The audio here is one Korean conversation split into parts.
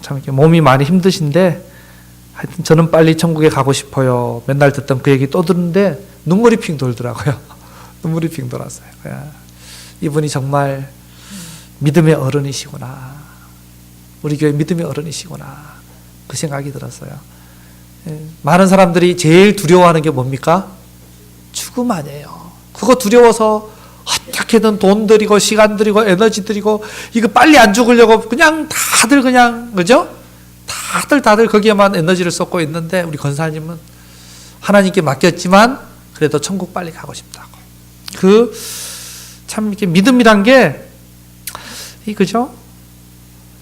참 이렇게 몸이 많이 힘드신데 하여튼 저는 빨리 천국에 가고 싶어요. 맨날 듣던 그 얘기 또 듣는데 눈물이 핑 돌더라고요. 눈물이 핑 돌았어요. 이분이 정말 믿음의 어른이시구나. 우리 교회 믿음의 어른이시구나. 그 생각이 들었어요. 많은 사람들이 제일 두려워하는 게 뭡니까? 죽음 아니에요. 그거 두려워서 어떻게든 돈 들이고 시간 들이고 에너지 들이고 이거 빨리 안 죽으려고 그냥 다들 그냥 그죠? 다들 거기에만 에너지를 쏟고 있는데 우리 권사님은 하나님께 맡겼지만 그래도 천국 빨리 가고 싶다고. 참 이렇게 믿음이란 게 그죠?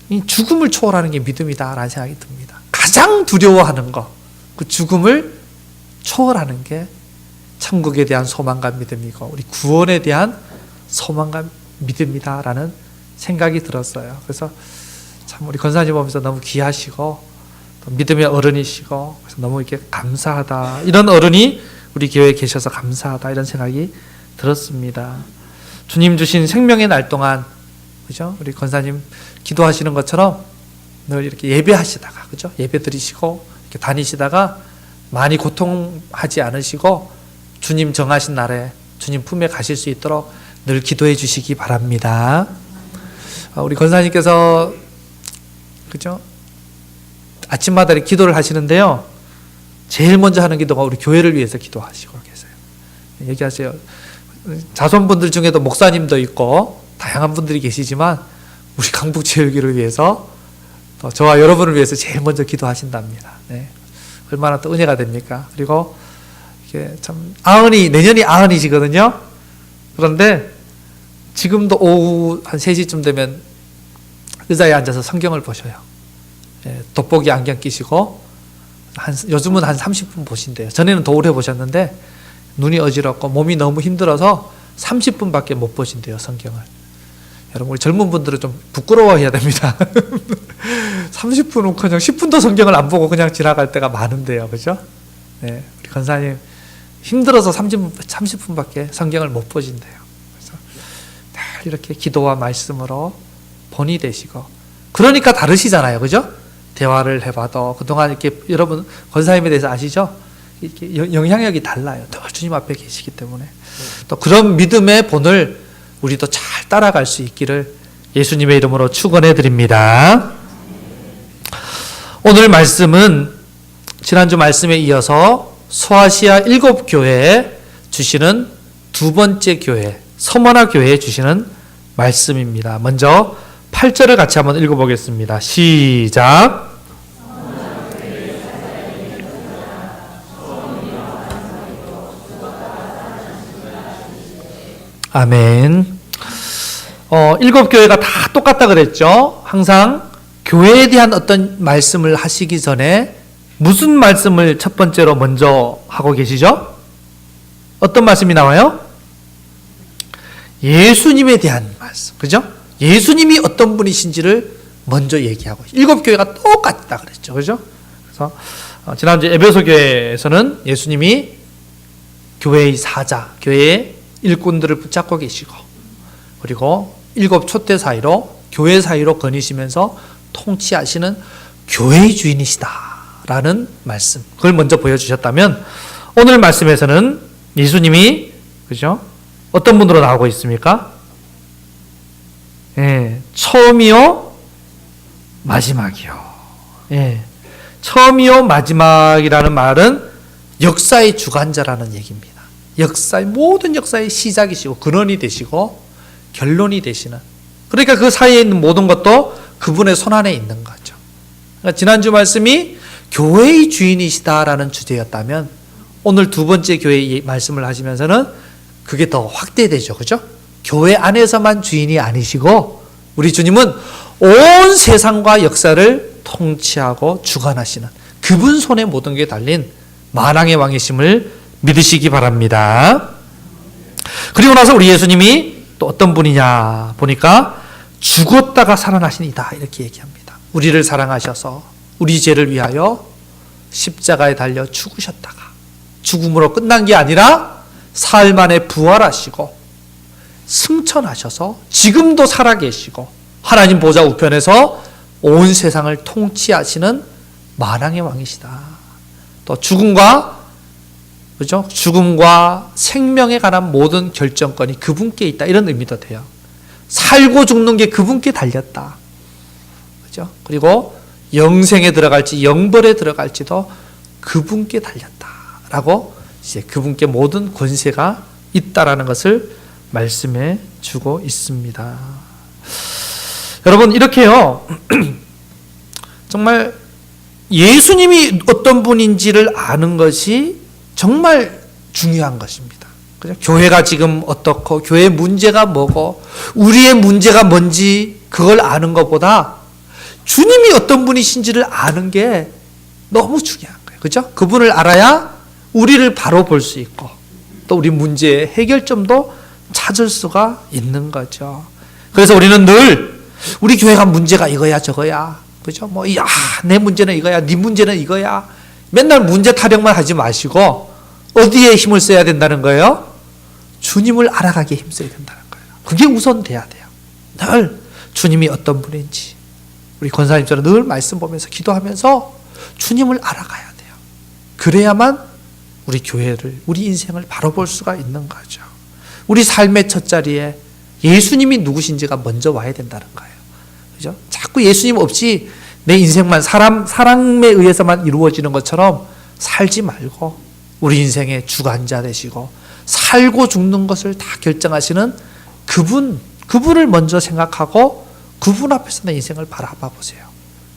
이 죽음을 초월하는 게 믿음이다라는 생각이 듭니다. 가장 두려워하는 거, 그 죽음을 초월하는 게 천국에 대한 소망과 믿음이고 우리 구원에 대한 소망과 믿음이다라는 생각이 들었어요. 그래서 참 우리 권사님 보면서 너무 귀하시고 또 믿음의 어른이시고 그래서 너무 이렇게 감사하다. 이런 어른이 우리 교회에 계셔서 감사하다. 이런 생각이 들었습니다. 주님 주신 생명의 날 동안 그죠? 우리 권사님 기도하시는 것처럼 늘 이렇게 예배하시다가 그죠? 예배 드리시고 이렇게 다니시다가 많이 고통하지 않으시고 주님 정하신 날에 주님 품에 가실 수 있도록 늘 기도해 주시기 바랍니다. 우리 권사님께서 그죠? 아침마다 기도를 하시는데요. 제일 먼저 하는 기도가 우리 교회를 위해서 기도하시고 계세요. 얘기하세요. 자손분들 중에도 목사님도 있고 다양한 분들이 계시지만 우리 강북체육회를 위해서 또 저와 여러분을 위해서 제일 먼저 기도하신답니다. 네. 얼마나 또 은혜가 됩니까? 그리고 이게 참 내년이 90이시거든요. 그런데 지금도 오후 한 3시쯤 되면 의자에 앉아서 성경을 보셔요. 돋보기 안경 끼시고 요즘은 한 30분 보신대요. 전에는 더 오래 보셨는데 눈이 어지럽고 몸이 너무 힘들어서 30분밖에 못 보신대요, 성경을. 여러분 우리 젊은 분들은 좀 부끄러워해야 됩니다. 30분은 그냥 10분도 성경을 안 보고 그냥 지나갈 때가 많은데요. 그죠? 네, 우리 권사님 힘들어서 30분밖에 성경을 못 보신대요. 그래서 늘 이렇게 기도와 말씀으로 본이 되시고 그러니까 다르시잖아요. 그죠? 대화를 해봐도 그동안 이렇게 여러분 권사님에 대해서 아시죠? 이렇게 영향력이 달라요. 늘 주님 앞에 계시기 때문에 또 그런 믿음의 본을 우리도 잘 따라갈 수 있기를 예수님의 이름으로 축원해 드립니다. 오늘 말씀은 지난주 말씀에 이어서 소아시아 7교회에 주시는 두 번째 교회 서머나 교회에 주시는 말씀입니다. 먼저 8절을 같이 한번 읽어보겠습니다. 시작. 아멘. 7교회가 다 똑같다 그랬죠. 항상 교회에 대한 어떤 말씀을 하시기 전에 무슨 말씀을 첫 번째로 먼저 하고 계시죠? 어떤 말씀이 나와요? 예수님에 대한 말씀. 그죠? 예수님이 어떤 분이신지를 먼저 얘기하고 7교회가 똑같다 그랬죠. 그죠? 그래서 지난주 에베소 교회에서는 예수님이 교회의 사자, 교회의 일꾼들을 붙잡고 계시고 그리고 7 촛대 사이로 교회 사이로 거니시면서 통치하시는 교회의 주인이시다라는 말씀 그걸 먼저 보여주셨다면 오늘 말씀에서는 예수님이 그죠? 어떤 분으로 나오고 있습니까? 처음이요 마지막이요. 처음이요 마지막이라는 말은 역사의 주관자라는 얘기입니다. 모든 역사의 시작이시고 근원이 되시고 결론이 되시는 그러니까 그 사이에 있는 모든 것도 그분의 손안에 있는 거죠. 그러니까 지난주 말씀이 교회의 주인이시다라는 주제였다면 오늘 두 번째 교회의 말씀을 하시면서는 그게 더 확대되죠. 그죠? 교회 안에서만 주인이 아니시고 우리 주님은 온 세상과 역사를 통치하고 주관하시는 그분 손에 모든 게 달린 만왕의 왕이심을 믿으시기 바랍니다. 그리고 나서 우리 예수님이 또 어떤 분이냐 보니까 죽었다가 살아나신 이다 이렇게 얘기합니다. 우리를 사랑하셔서 우리 죄를 위하여 십자가에 달려 죽으셨다가 죽음으로 끝난 게 아니라 사흘 만에 부활하시고 승천하셔서 지금도 살아계시고 하나님 보좌 우편에서 온 세상을 통치하시는 만왕의 왕이시다. 또 죽음과 그죠? 죽음과 생명에 관한 모든 결정권이 그분께 있다. 이런 의미도 돼요. 살고 죽는 게 그분께 달렸다. 그죠? 그리고 영생에 들어갈지 영벌에 들어갈지도 그분께 달렸다라고 이제 그분께 모든 권세가 있다라는 것을 말씀해 주고 있습니다. 여러분 이렇게요. 정말 예수님이 어떤 분인지를 아는 것이 정말 중요한 것입니다. 그죠? 교회가 지금 어떻고 교회의 문제가 뭐고 우리의 문제가 뭔지 그걸 아는 것보다 주님이 어떤 분이신지를 아는 게 너무 중요한 거예요. 그죠? 그분을 알아야 우리를 바로 볼 수 있고 또 우리 문제의 해결점도 찾을 수가 있는 거죠. 그래서 우리는 늘 우리 교회가 문제가 이거야 저거야. 그죠? 뭐, 내 문제는 이거야. 네 문제는 이거야. 맨날 문제 타령만 하지 마시고 어디에 힘을 써야 된다는 거예요? 주님을 알아가기에 힘써야 된다는 거예요. 그게 우선돼야 돼요. 늘 주님이 어떤 분인지 우리 권사님처럼 늘 말씀 보면서 기도하면서 주님을 알아가야 돼요. 그래야만 우리 교회를 우리 인생을 바로 볼 수가 있는 거죠. 우리 삶의 첫 자리에 예수님이 누구신지가 먼저 와야 된다는 거예요. 그죠? 자꾸 예수님 없이 내 인생만 사람에 의해서만 이루어지는 것처럼 살지 말고 우리 인생의 주관자 되시고 살고 죽는 것을 다 결정하시는 그분을 먼저 생각하고 그분 앞에서 내 인생을 바라봐 보세요.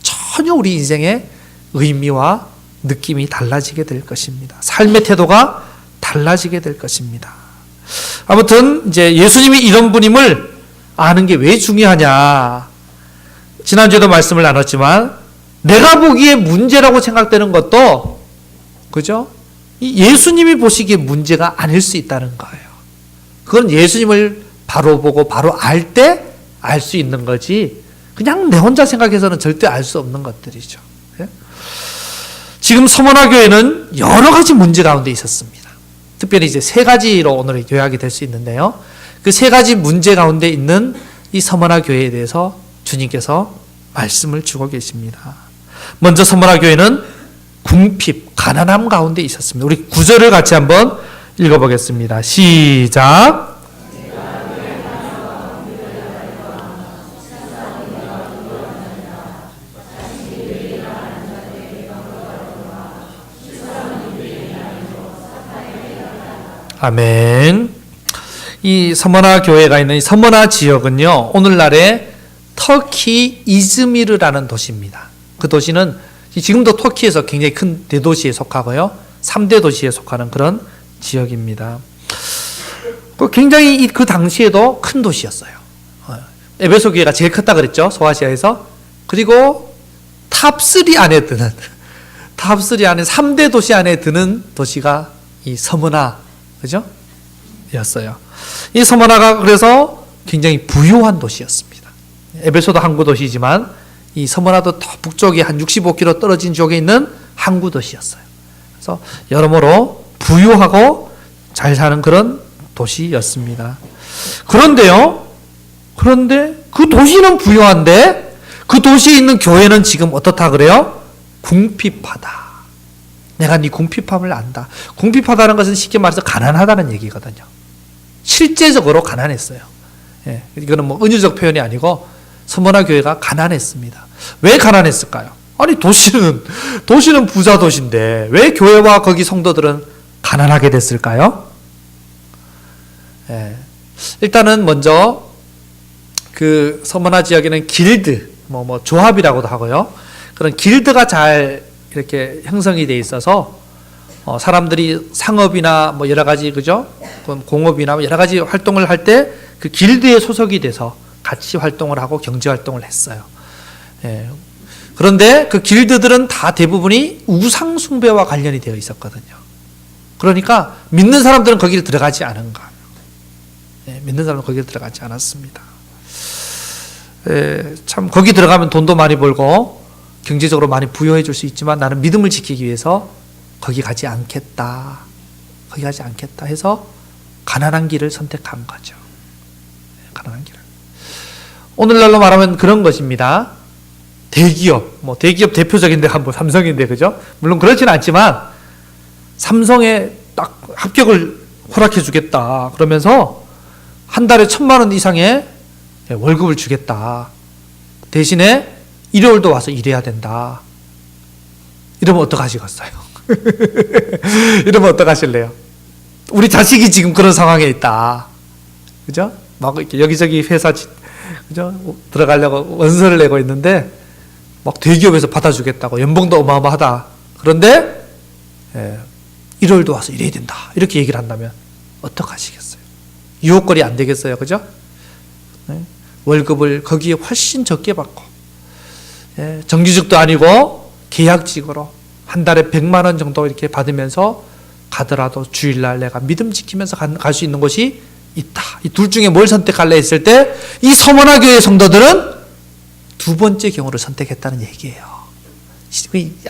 전혀 우리 인생의 의미와 느낌이 달라지게 될 것입니다. 삶의 태도가 달라지게 될 것입니다. 아무튼 이제 예수님이 이런 분임을 아는 게 왜 중요하냐? 지난주에도 말씀을 나눴지만 내가 보기에 문제라고 생각되는 것도 그죠? 예수님이 보시기에 문제가 아닐 수 있다는 거예요. 그건 예수님을 바로 보고 바로 알 때 알 수 있는 거지 그냥 내 혼자 생각해서는 절대 알 수 없는 것들이죠. 지금 서머나 교회는 여러 가지 문제 가운데 있었습니다. 특별히 이제 세 가지로 오늘 요약이 될 수 있는데요. 그 세 가지 문제 가운데 있는 이 서머나 교회에 대해서 주님께서 말씀을 주고 계십니다. 먼저 서머나 교회는 궁핍, 가난함 가운데 있었습니다. 우리 9절을 같이 한번 읽어보겠습니다. 시작. 아멘. 이 서머나 교회가 있는 이 서머나 지역은요, 오늘날의 터키 이즈미르라는 도시입니다. 그 도시는 지금도 터키에서 굉장히 큰 대도시에 속하고요, 3대 도시에 속하는 그런 지역입니다. 굉장히 그 당시에도 큰 도시였어요. 에베소 교회가 제일 컸다 그랬죠, 소아시아에서. 그리고 탑3 안에 드는, 탑3 안에 3대 도시 안에 드는 도시가 이 서머나, 그죠? 였어요. 이 서머나가 그래서 굉장히 부유한 도시였습니다. 에베소도 항구 도시지만 이 서머나도 더 북쪽에 한 65km 떨어진 쪽에 있는 항구 도시였어요. 그래서 여러모로 부유하고 잘 사는 그런 도시였습니다. 그런데 그 도시는 부유한데 그 도시에 있는 교회는 지금 어떻다 그래요? 궁핍하다. 내가 네 궁핍함을 안다. 궁핍하다는 것은 쉽게 말해서 가난하다는 얘기거든요. 실제적으로 가난했어요. 예, 이거는 뭐 은유적 표현이 아니고 서머나 교회가 가난했습니다. 왜 가난했을까요? 아니 도시는 부자 도시인데 왜 교회와 거기 성도들은 가난하게 됐을까요? 예, 일단은 먼저 그 서머나 지역에는 길드, 조합이라고도 하고요. 그런 길드가 잘 이렇게 형성이 돼 있어서 사람들이 상업이나 여러 가지 그죠? 공업이나 여러 가지 활동을 할 때 그 길드에 소속이 돼서 같이 활동을 하고 경제 활동을 했어요. 예. 그런데 그 길드들은 다 대부분이 우상 숭배와 관련이 되어 있었거든요. 그러니까 믿는 사람들은 거기를 들어가지 않은 거예요. 예, 믿는 사람은 거기를 들어가지 않았습니다. 예, 참 거기 들어가면 돈도 많이 벌고 경제적으로 많이 부여해 줄 수 있지만 나는 믿음을 지키기 위해서 거기 가지 않겠다. 거기 가지 않겠다 해서 가난한 길을 선택한 거죠. 가난한 길을. 오늘날로 말하면 그런 것입니다. 대기업, 뭐 대기업 대표적인 데가 뭐 삼성인데, 그죠? 물론 그렇지는 않지만 삼성에 딱 합격을 허락해 주겠다 그러면서 한 달에 1,000만 원 이상의 월급을 주겠다. 대신에 일요일도 와서 일해야 된다. 이러면 어떡하시겠어요? 이러면 어떡하실래요? 우리 자식이 지금 그런 상황에 있다. 그죠? 막 이렇게 여기저기 회사, 그죠? 들어가려고 원서를 내고 있는데, 막 대기업에서 받아주겠다고, 연봉도 어마어마하다. 그런데, 일요일도 와서 일해야 된다. 이렇게 얘기를 한다면, 어떡하시겠어요? 유혹거리 안 되겠어요? 그죠? 월급을 거기에 훨씬 적게 받고, 정규직도 아니고, 계약직으로 한 달에 100만 원 정도 이렇게 받으면서 가더라도 주일날 내가 믿음 지키면서 갈 수 있는 곳이 있다. 이 둘 중에 뭘 선택할래 했을 때 이 서머나 교회 성도들은 두 번째 경우를 선택했다는 얘기예요.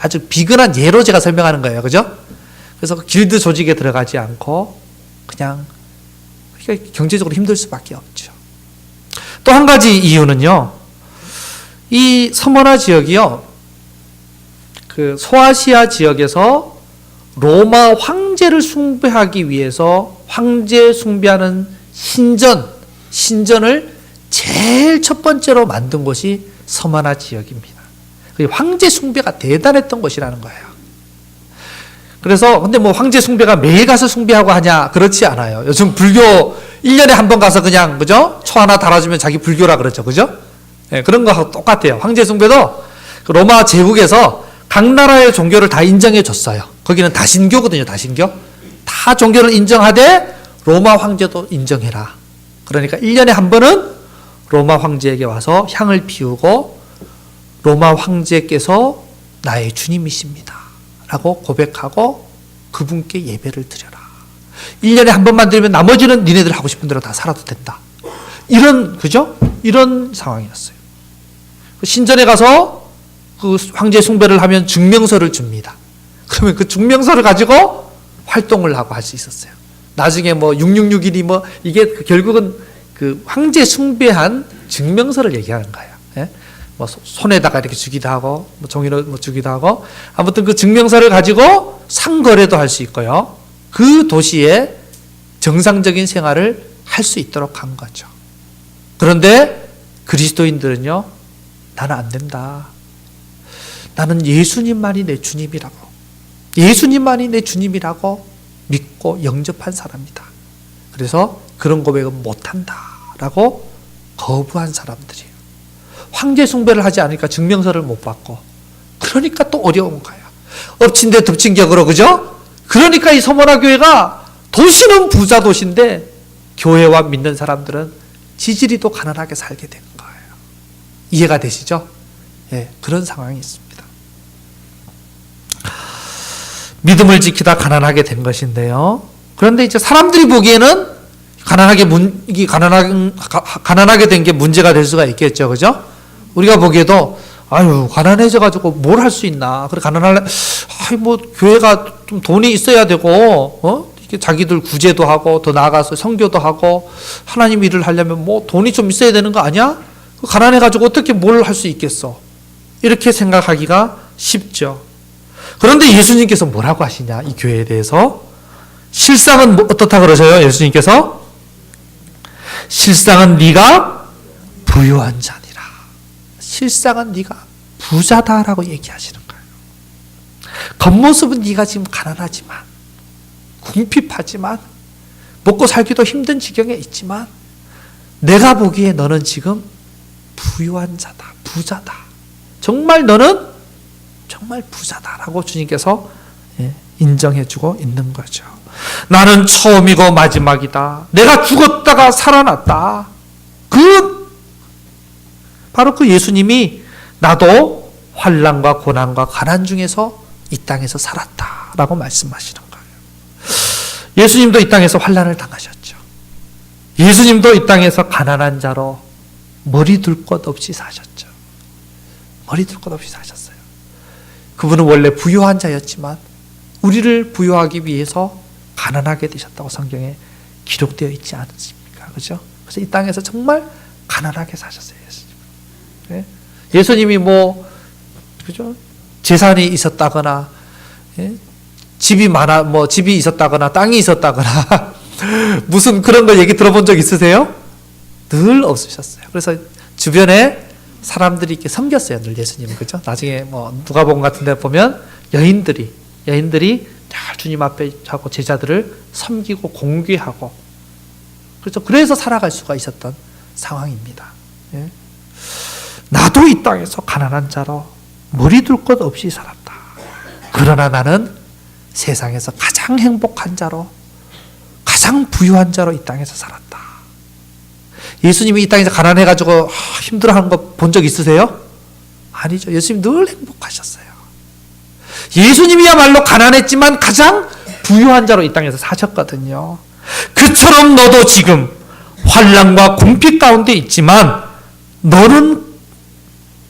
아주 비근한 예로 제가 설명하는 거예요. 그죠? 그래서 길드 조직에 들어가지 않고 그냥 경제적으로 힘들 수밖에 없죠. 또 한 가지 이유는요. 이 서머나 지역이요. 그 소아시아 지역에서 로마 황제를 숭배하기 위해서 황제 숭배하는 신전을 제일 첫 번째로 만든 곳이 서머나 지역입니다. 황제 숭배가 대단했던 곳이라는 거예요. 그래서 근데 뭐 황제 숭배가 매일 가서 숭배하고 하냐? 그렇지 않아요. 요즘 불교 1년에 한 번 가서 그냥 그죠? 초 하나 달아주면 자기 불교라 그러죠. 그죠? 네, 그런 거하고 똑같아요. 황제 숭배도 로마 제국에서 각 나라의 종교를 다 인정해 줬어요. 거기는 다신교거든요. 다신교. 다 종교를 인정하되 로마 황제도 인정해라. 그러니까 1년에 한 번은 로마 황제에게 와서 향을 피우고 로마 황제께서 나의 주님이십니다. 라고 고백하고 그분께 예배를 드려라. 1년에 한 번만 드리면 나머지는 니네들 하고 싶은 대로 다 살아도 된다. 이런, 그죠? 이런 상황이었어요. 신전에 가서 그 황제 숭배를 하면 증명서를 줍니다. 그러면 그 증명서를 가지고 활동을 하고 할 수 있었어요. 나중에 뭐 6661이 뭐 이게 결국은 그 황제 숭배한 증명서를 얘기하는 거예요. 예? 뭐 손에다가 이렇게 주기도 하고 뭐 종이로 뭐 주기도 하고 아무튼 그 증명서를 가지고 상거래도 할 수 있고요. 그 도시에 정상적인 생활을 할 수 있도록 한 거죠. 그런데 그리스도인들은요, 나는 안 된다. 나는 예수님만이 내 주님이라고. 예수님만이 내 주님이라고 믿고 영접한 사람이다. 그래서 그런 고백은 못한다라고 거부한 사람들이에요. 황제 숭배를 하지 않으니까 증명서를 못 받고 그러니까 또 어려운 거야. 엎친 데 덮친 격으로, 그죠? 그러니까 이 서머나 교회가 도시는 부자 도시인데 교회와 믿는 사람들은 지지리도 가난하게 살게 된 거예요. 이해가 되시죠? 예, 그런 상황이 있습니다. 믿음을 지키다 가난하게 된 것인데요. 그런데 이제 사람들이 보기에는 가난하게 된 게 문제가 될 수가 있겠죠. 그죠? 우리가 보기에도, 아유, 가난해져가지고 뭘 할 수 있나. 그래, 뭐, 교회가 좀 돈이 있어야 되고, 이렇게 자기들 구제도 하고, 더 나아가서 선교도 하고, 하나님 일을 하려면 뭐 돈이 좀 있어야 되는 거 아니야? 가난해가지고 어떻게 뭘 할 수 있겠어? 이렇게 생각하기가 쉽죠. 그런데 예수님께서 뭐라고 하시냐, 이 교회에 대해서? 실상은 어떻다 그러셔요, 예수님께서? 실상은 네가 부유한 자니라. 실상은 네가 부자다라고 얘기하시는 거예요. 겉모습은 네가 지금 가난하지만, 궁핍하지만, 먹고 살기도 힘든 지경에 있지만, 내가 보기에 너는 지금 부유한 자다, 부자다. 정말 너는 정말 부자다라고 주님께서 인정해주고 있는 거죠. 나는 처음이고 마지막이다. 내가 죽었다가 살아났다. 바로 그 예수님이 나도 환난과 고난과 가난 중에서 이 땅에서 살았다라고 말씀하시는 거예요. 예수님도 이 땅에서 환난을 당하셨죠. 예수님도 이 땅에서 가난한 자로 머리 둘 것 없이 사셨죠. 머리 둘 것 없이 사셨어요. 그분은 원래 부유한 자였지만 우리를 부유하기 위해서 가난하게 되셨다고 성경에 기록되어 있지 않습니까? 그죠? 그래서 이 땅에서 정말 가난하게 사셨어요, 예수님. 예수님이 뭐 그죠? 재산이 있었다거나, 예? 집이 있었다거나, 땅이 있었다거나, 무슨 그런 거 얘기 들어본 적 있으세요? 늘 없으셨어요. 그래서 주변에 사람들이 이렇게 섬겼어요. 늘 예수님을. 그죠? 나중에 누가복음 같은 데 보면 여인들이 잘 주님 앞에 하고 제자들을 섬기고 공귀하고, 그렇죠? 그래서 살아갈 수가 있었던 상황입니다. 예? 나도 이 땅에서 가난한 자로 머리 둘 것 없이 살았다. 그러나 나는 세상에서 가장 행복한 자로, 가장 부유한 자로 이 땅에서 살았다. 예수님이 이 땅에서 가난해가지고 힘들어하는 거 본 적 있으세요? 아니죠. 예수님 늘 행복하셨어요. 예수님이야말로 가난했지만 가장 부유한 자로 이 땅에서 사셨거든요. 그처럼 너도 지금 환난과 궁핍 가운데 있지만 너는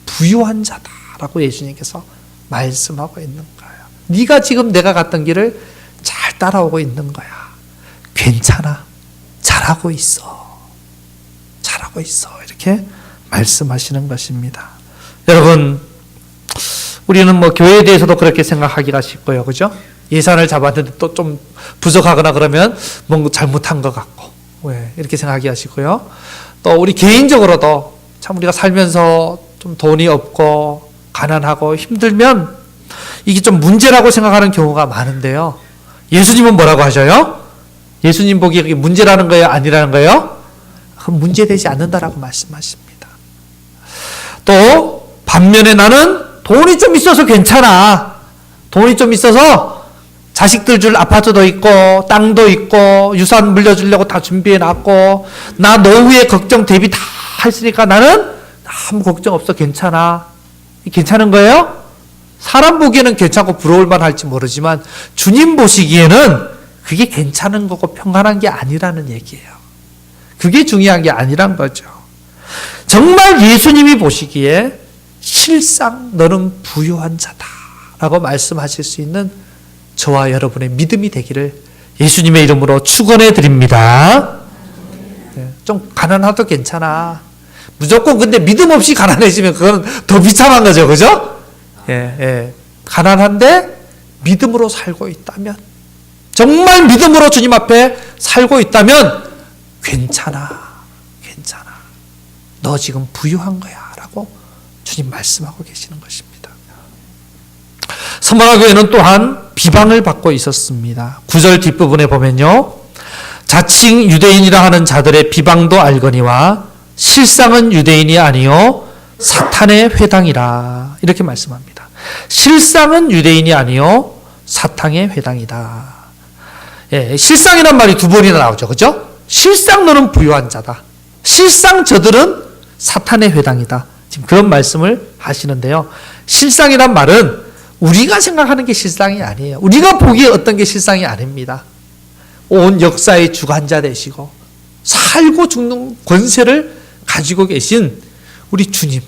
부유한 자다라고 예수님께서 말씀하고 있는 거예요. 네가 지금 내가 갔던 길을 잘 따라오고 있는 거야. 괜찮아. 잘하고 있어. 잘하고 있어. 이렇게 말씀하시는 것입니다. 여러분, 우리는 교회에 대해서도 그렇게 생각하기가 쉽고요. 그죠? 예산을 잡았는데 또 좀 부족하거나 그러면 뭔가 잘못한 것 같고, 왜 이렇게 생각하기 하시고요. 또 우리 개인적으로도 참 우리가 살면서 좀 돈이 없고 가난하고 힘들면 이게 좀 문제라고 생각하는 경우가 많은데요. 예수님은 뭐라고 하셔요? 예수님 보기에 그게 문제라는 거예요? 아니라는 거예요? 그건 문제되지 않는다라고 말씀하십니다. 또 반면에 나는 돈이 좀 있어서 괜찮아. 돈이 좀 있어서 자식들 줄 아파트도 있고 땅도 있고 유산 물려주려고 다 준비해놨고 나 노후에 걱정 대비 다 했으니까 나는 아무 걱정 없어. 괜찮아. 괜찮은 거예요? 사람 보기에는 괜찮고 부러울 만할지 모르지만 주님 보시기에는 그게 괜찮은 거고 평안한 게 아니라는 얘기예요. 그게 중요한 게 아니란 거죠. 정말 예수님이 보시기에 실상 너는 부유한 자다라고 말씀하실 수 있는 저와 여러분의 믿음이 되기를 예수님의 이름으로 축원해 드립니다. 좀 가난하도 괜찮아. 무조건 근데 믿음 없이 가난해지면 그건 더 비참한 거죠. 그죠? 가난한데 믿음으로 살고 있다면, 정말 믿음으로 주님 앞에 살고 있다면 괜찮아. 너 지금 부유한 거야 라고 주님 말씀하고 계시는 것입니다. 서머나 교회는 또한 비방을 받고 있었습니다. 9절 뒷부분에 보면요. 자칭 유대인이라 하는 자들의 비방도 알거니와 실상은 유대인이 아니요 사탄의 회당이라 이렇게 말씀합니다. 실상은 유대인이 아니요 사탄의 회당이다. 실상이란 말이 두 번이나 나오죠. 그죠? 실상 너는 부유한 자다. 실상 저들은 사탄의 회당이다. 지금 그런 말씀을 하시는데요. 실상이란 말은 우리가 생각하는 게 실상이 아니에요. 우리가 보기에 어떤 게 실상이 아닙니다. 온 역사의 주관자 되시고 살고 죽는 권세를 가지고 계신 우리 주님,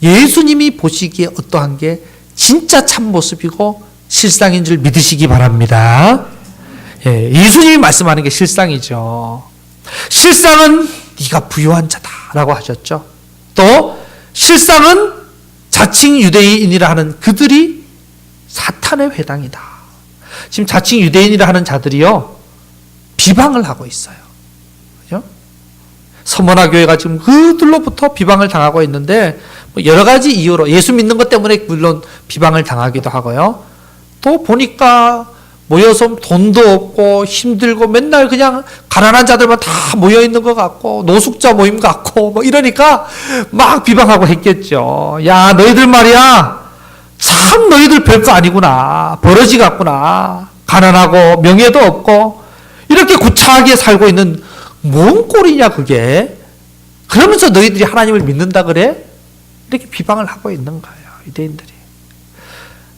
예수님이 보시기에 어떠한 게 진짜 참모습이고 실상인 줄 믿으시기 바랍니다. 예수님이 말씀하는 게 실상이죠. 실상은 네가 부유한 자다라고 하셨죠. 또 실상은 자칭 유대인이라 하는 그들이 사탄의 회당이다. 지금 자칭 유대인이라 하는 자들이요 비방을 하고 있어요. 그죠? 서머나 교회가 지금 그들로부터 비방을 당하고 있는데 여러 가지 이유로 예수 믿는 것 때문에 물론 비방을 당하기도 하고요. 또 보니까 모여서 돈도 없고 힘들고 맨날 그냥 가난한 자들만 다 모여 있는 것 같고 노숙자 모임 같고 이러니까 막 비방하고 했겠죠. 야, 너희들 말이야. 참 너희들 별거 아니구나. 버러지 같구나. 가난하고 명예도 없고 이렇게 구차하게 살고 있는 뭔 꼴이냐 그게. 그러면서 너희들이 하나님을 믿는다 그래? 이렇게 비방을 하고 있는 거예요. 유대인들이.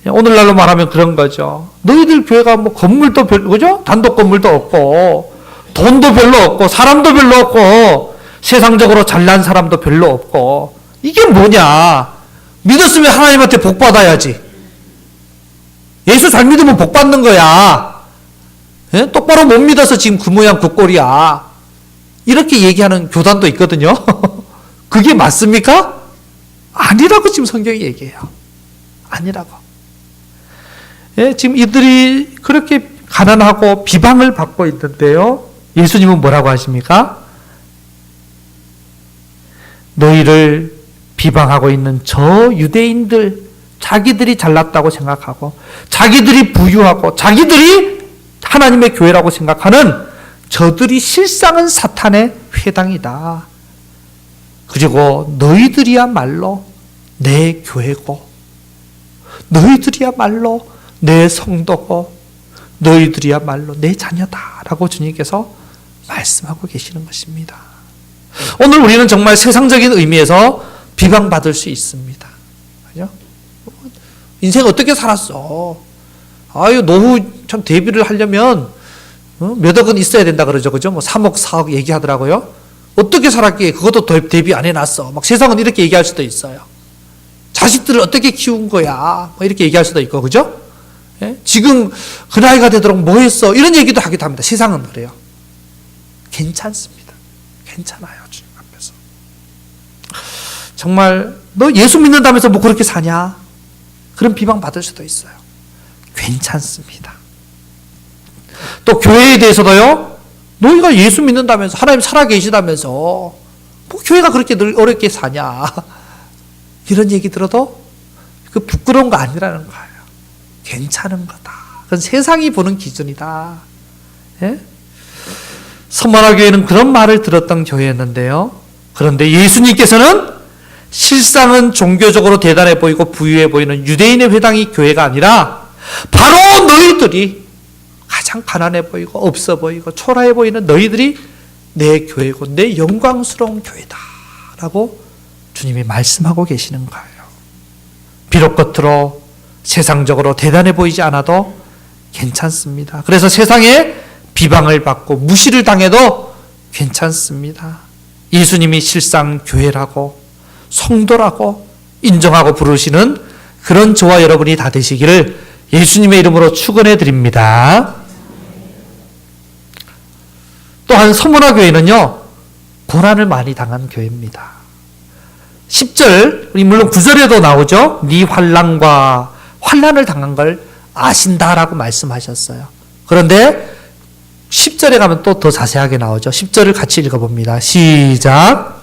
오늘날로 말하면 그런 거죠. 너희들 교회가 건물도 그죠? 단독 건물도 없고, 돈도 별로 없고, 사람도 별로 없고, 세상적으로 잘난 사람도 별로 없고, 이게 뭐냐? 믿었으면 하나님한테 복 받아야지. 예수 잘 믿으면 복 받는 거야. 똑바로 못 믿어서 지금 그 모양 그 꼴이야. 이렇게 얘기하는 교단도 있거든요. 그게 맞습니까? 아니라고 지금 성경이 얘기해요. 아니라고. 예, 지금 이들이 그렇게 가난하고 비방을 받고 있는데요. 예수님은 뭐라고 하십니까? 너희를 비방하고 있는 저 유대인들, 자기들이 잘났다고 생각하고 자기들이 부유하고 자기들이 하나님의 교회라고 생각하는 저들이 실상은 사탄의 회당이다. 그리고 너희들이야말로 내 교회고 너희들이야말로 내 성도고 너희들이야말로 내 자녀다라고 주님께서 말씀하고 계시는 것입니다. 오늘 우리는 정말 세상적인 의미에서 비방받을 수 있습니다. 그죠? 인생 어떻게 살았어? 아유, 노후 참 대비를 하려면 몇 억은 있어야 된다 그러죠. 그죠? 뭐 3억, 4억 얘기하더라고요. 어떻게 살았기에 그것도 대비 안 해놨어. 막 세상은 이렇게 얘기할 수도 있어요. 자식들을 어떻게 키운 거야. 뭐 이렇게 얘기할 수도 있고, 그죠? 예? 지금 그 나이가 되도록 뭐 했어. 이런 얘기도 하기도 합니다. 세상은 그래요. 괜찮습니다. 괜찮아요. 주님 앞에서. 정말 너 예수 믿는다면서 뭐 그렇게 사냐? 그런 비방 받을 수도 있어요. 괜찮습니다. 또 교회에 대해서도요. 너희가 예수 믿는다면서 하나님 살아계시다면서 뭐 교회가 그렇게 늘 어렵게 사냐? 이런 얘기 들어도 그 부끄러운 거 아니라는 거예요. 괜찮은 거다. 그건 세상이 보는 기준이다. 예? 서머나 교회는 그런 말을 들었던 교회였는데요. 그런데 예수님께서는 실상은 종교적으로 대단해 보이고 부유해 보이는 유대인의 회당이 교회가 아니라 바로 너희들이 가장 가난해 보이고 없어 보이고 초라해 보이는 너희들이 내 교회고 내 영광스러운 교회다 라고 주님이 말씀하고 계시는 거예요. 비록 겉으로 세상적으로 대단해 보이지 않아도 괜찮습니다. 그래서 세상에 비방을 받고 무시를 당해도 괜찮습니다. 예수님이 실상 교회라고 성도라고 인정하고 부르시는 그런 저와 여러분이 다 되시기를 예수님의 이름으로 축원해 드립니다. 또한 서문화 교회는요, 고난을 많이 당한 교회입니다. 10절, 물론 9절에도 나오죠. 네 환난과 환난을 당한 걸 아신다라고 말씀하셨어요. 그런데 10절에 가면 또 더 자세하게 나오죠. 10절을 같이 읽어봅니다. 시작.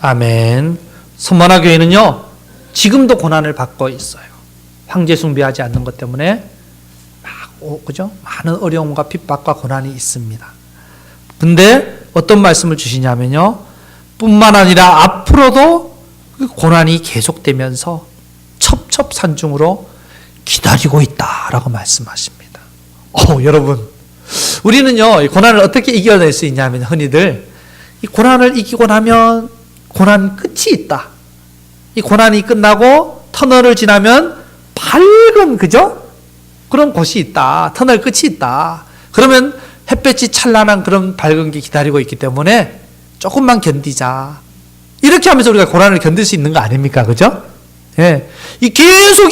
아멘. 서머나 교회는요, 지금도 고난을 받고 있어요. 황제 숭배하지 않는 것 때문에 그죠? 많은 어려움과 핍박과 고난이 있습니다. 근데 어떤 말씀을 주시냐면요, 뿐만 아니라 앞으로도 그 고난이 계속되면서 첩첩산중으로 기다리고 있다라고 말씀하십니다. 여러분, 우리는요, 이 고난을 어떻게 이겨낼 수 있냐면 흔히들 이 고난을 이기고 나면 고난 끝이 있다. 이 고난이 끝나고 터널을 지나면 밝은, 그죠? 그런 곳이 있다. 터널 끝이 있다. 그러면 햇볕이 찬란한 그런 밝은 게 기다리고 있기 때문에 조금만 견디자. 이렇게 하면서 우리가 고난을 견딜 수 있는 거 아닙니까? 그죠? 예. 이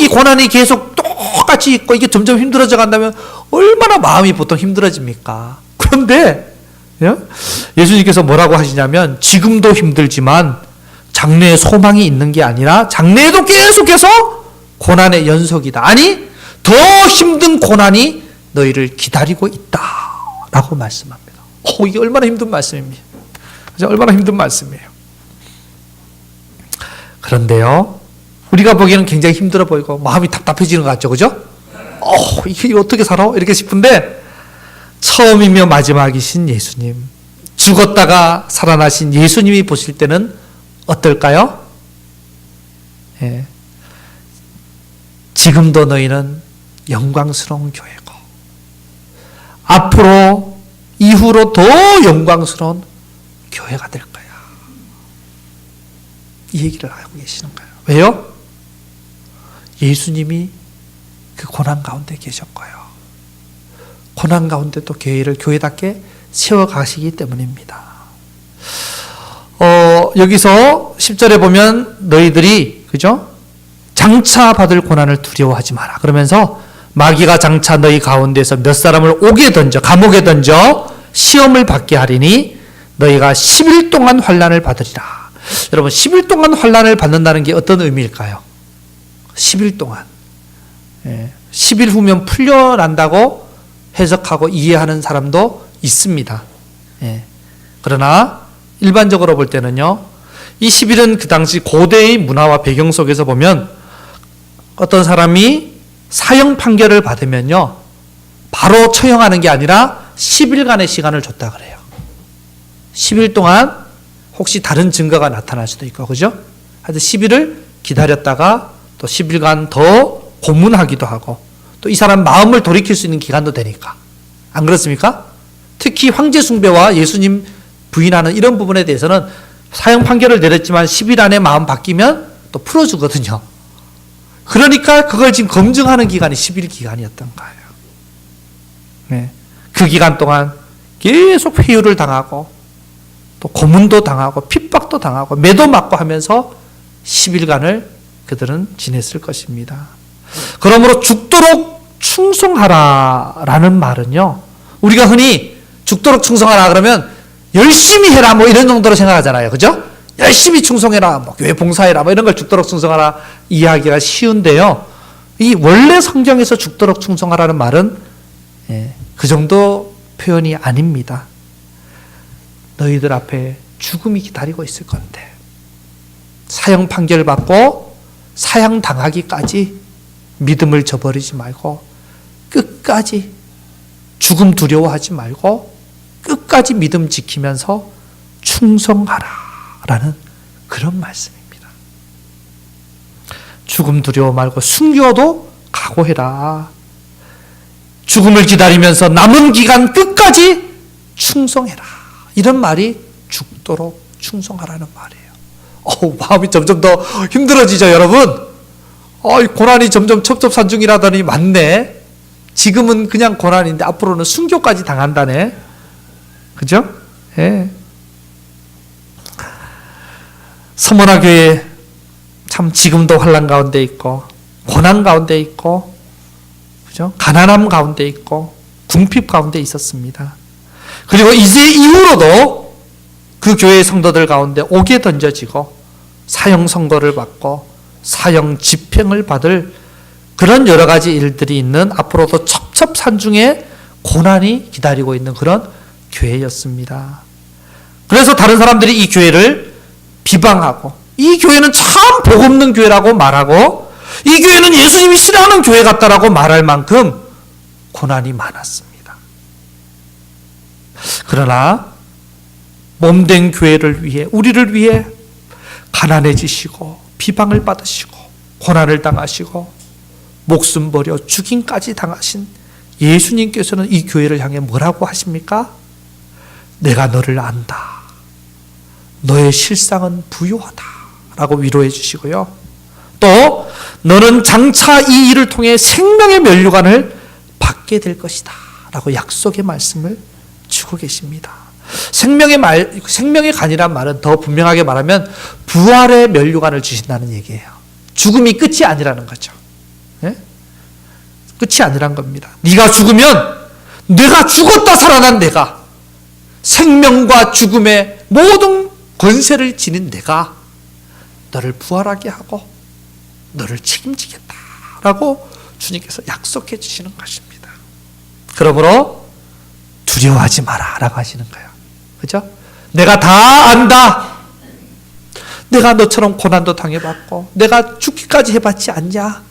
고난이 계속 똑같이 있고 이게 점점 힘들어져 간다면 얼마나 마음이 보통 힘들어집니까? 그런데 예수님께서 뭐라고 하시냐면 지금도 힘들지만 장래에 소망이 있는 게 아니라 장래에도 계속해서 고난의 연속이다. 아니, 더 힘든 고난이 너희를 기다리고 있다 라고 말씀합니다. 이게 얼마나 힘든 말씀입니다. 그죠? 얼마나 힘든 말씀이에요. 그런데요, 우리가 보기에는 굉장히 힘들어 보이고 마음이 답답해지는 것 같죠. 그죠? 이게 어떻게 살아? 이렇게 싶은데 처음이며 마지막이신 예수님, 죽었다가 살아나신 예수님이 보실 때는 어떨까요? 예. 지금도 너희는 영광스러운 교회고 앞으로 이후로 더 영광스러운 교회가 될 거야. 이 얘기를 하고 계시는 거예요. 왜요? 예수님이 그 고난 가운데 계셨고요. 고난 가운데 또 교회를 교회답게 세워가시기 때문입니다. 여기서 10절에 보면 너희들이 그죠? 장차 받을 고난을 두려워하지 마라. 그러면서 마귀가 장차 너희 가운데서 몇 사람을 감옥에 던져 시험을 받게 하리니 너희가 10일 동안 환난을 받으리라. 여러분 10일 동안 환난을 받는다는 게 어떤 의미일까요? 10일 동안. 10일 후면 풀려난다고 해석하고 이해하는 사람도 있습니다. 그러나 일반적으로 볼 때는요, 이 10일은 그 당시 고대의 문화와 배경 속에서 보면 어떤 사람이 사형 판결을 받으면요, 바로 처형하는 게 아니라 10일간의 시간을 줬다 그래요. 10일 동안 혹시 다른 증거가 나타날 수도 있고, 그죠? 하여튼 10일을 기다렸다가 또 10일간 더 고문하기도 하고, 또 이 사람 마음을 돌이킬 수 있는 기간도 되니까. 안 그렇습니까? 특히 황제 숭배와 예수님 부인하는 이런 부분에 대해서는 사형 판결을 내렸지만 10일 안에 마음 바뀌면 또 풀어주거든요. 그러니까 그걸 지금 검증하는 기간이 10일 기간이었던 거예요. 그 기간 동안 계속 회유를 당하고 또 고문도 당하고 핍박도 당하고 매도 맞고 하면서 10일간을 그들은 지냈을 것입니다. 그러므로 죽도록 충성하라라는 말은요, 우리가 흔히 죽도록 충성하라 그러면 열심히 해라 뭐 이런 정도로 생각하잖아요. 그죠? 열심히 충성해라, 뭐 교회 봉사해라 뭐 이런 걸 죽도록 충성하라 이야기가 쉬운데요, 이 원래 성경에서 죽도록 충성하라는 말은 그 정도 표현이 아닙니다. 너희들 앞에 죽음이 기다리고 있을 건데 사형 판결 받고 사형 당하기까지 믿음을 저버리지 말고 끝까지 죽음 두려워하지 말고 끝까지 믿음 지키면서 충성하라라는 그런 말씀입니다. 죽음 두려워 말고 순교도 각오해라. 죽음을 기다리면서 남은 기간 끝까지 충성해라. 이런 말이 죽도록 충성하라는 말이에요. 마음이 점점 더 힘들어지죠, 여러분? 고난이 점점 첩첩산중이라더니 맞네. 지금은 그냥 고난인데 앞으로는 순교까지 당한다네. 그죠? 서문화교회 참 지금도 환난 가운데 있고 고난 가운데 있고 그죠? 가난함 가운데 있고 궁핍 가운데 있었습니다. 그리고 이제 이후로도 그 교회 성도들 가운데 옥에 던져지고 사형 선고를 받고 사형 집행을 받을 그런 여러 가지 일들이 있는 앞으로도 첩첩산중에 고난이 기다리고 있는 그런 교회였습니다. 그래서 다른 사람들이 이 교회를 비방하고 이 교회는 참 복 없는 교회라고 말하고 이 교회는 예수님이 싫어하는 교회 같다라고 말할 만큼 고난이 많았습니다. 그러나 몸된 교회를 위해 우리를 위해 가난해지시고 비방을 받으시고 고난을 당하시고 목숨 버려 죽임까지 당하신 예수님께서는 이 교회를 향해 뭐라고 하십니까? 내가 너를 안다. 너의 실상은 부요하다. 라고 위로해 주시고요. 또 너는 장차 이 일을 통해 생명의 면류관을 받게 될 것이다. 라고 약속의 말씀을 주고 계십니다. 생명의 간이란 말은 더 분명하게 말하면 부활의 면류관을 주신다는 얘기예요. 죽음이 끝이 아니라는 거죠. 끝이 아니란 겁니다. 네가 죽으면 내가 죽었다 살아난 내가 생명과 죽음의 모든 권세를 지닌 내가 너를 부활하게 하고 너를 책임지겠다라고 주님께서 약속해 주시는 것입니다. 그러므로 두려워하지 마라 라고 하시는 거예요. 그죠? 내가 다 안다. 내가 너처럼 고난도 당해봤고 내가 죽기까지 해봤지 않냐?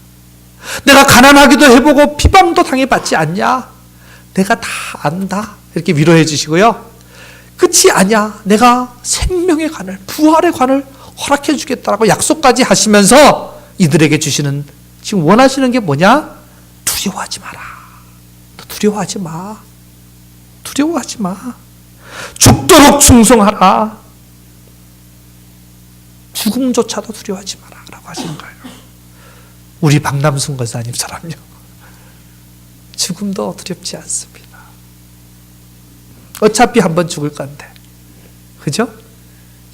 내가 가난하기도 해보고 비방도 당해봤지 않냐? 내가 다 안다. 이렇게 위로해 주시고요. 끝이 아니야. 내가 생명의 관을, 부활의 관을 허락해 주겠다라고 약속까지 하시면서 이들에게 주시는, 지금 원하시는 게 뭐냐? 두려워하지 마라. 너 두려워하지 마. 두려워하지 마. 죽도록 충성하라. 죽음조차도 두려워하지 마라. 라고 하시는 거예요. 우리 박남순 권사님처럼요. 죽음도 두렵지 않습니다. 어차피 한번 죽을 건데. 그죠?